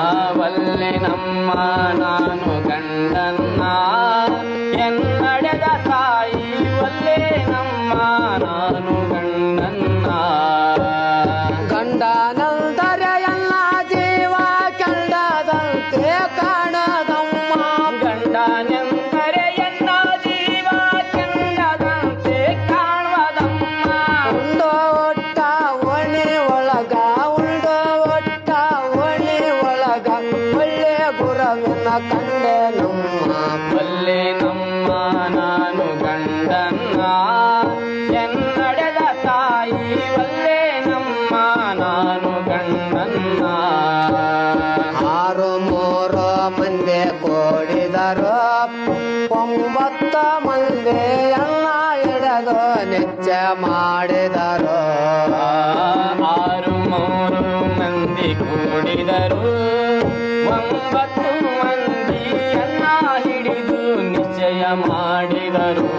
ಆವಲ್ಲಿ ನಮ್ಮ ನಾನು ಗಂಡನ್ನ ಎನ್ನಡೆದ ತಾಯಿ ಒಲ್ಲೆ ನಮ್ಮ ನಾನು ಗಂಡನ್ನ ಗಂಡನಂದರೆ ಎಲ್ಲ ಜೀವ ಕಂಡದಂತೆ ಕಾಣದಮ್ಮ ಗಂಡನೆಂದರೆ ಎನ್ನ ಜೀವ ಕಂಡದಂತೆ ಕಾಣುವುದಮ್ಮ ಉಂಡೋ ಒಟ್ಟ ಒಣಿ ಒಳಗ ಉಂಡೋ ಒಟ್ಟ ಒಣಿ ಒಳಗ ಒಳ್ಳೆ ಗುರವಿನ ಕಂಡೆ ನಮ್ಮ ಒಲ್ಲೆ ನಮ್ಮ ನಾನು ಗಂಡನ್ನ ಎನ್ನಡೆದ ತಾಯಿ ಒಲ್ಲೆ ನಮ್ಮ ನಾನು ಗಂಡನ್ನ ಆರು ಮೂರು ಮಂದಿ ಕೂಡಿದರು 9 ಮಂದಿ ಎಲ್ಲ ಹಿಡಿದು ನಿತ್ಯ ಮಾಡಿದರು 6 ಮಂದಿ ಕೂಡಿದರು 9 ಮಂದಿಯನ್ನ ಹಿಡಿದು ನಿಶ್ಚಯ ಮಾಡಿದರು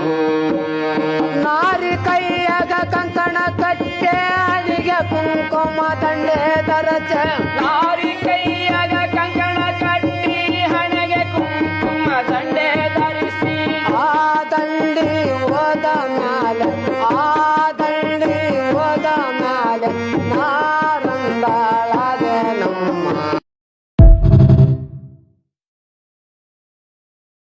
ನಾರಿ ಕೈಯಾಗ ಕಂಕಣ ಕಟ್ಟೆ ಅಲ್ಲಿಗೆ ಕುಂಕುಮ ದಂಡೆ ದರಚ ನಾರಿ ಕೈಯಾಗ ಕಂಕಣ ಕಟ್ಟಿ ಹಣೆಗೆ ಕುಂಕುಮ ದಂಡೆ ಧರಿಸಿ ಆ ದಂಡಿ ಹೋದ ಮ್ಯಾಲೆ ಆ ದಂಡಿ ಹೋದ ಮ್ಯಾಲೆ ನಾ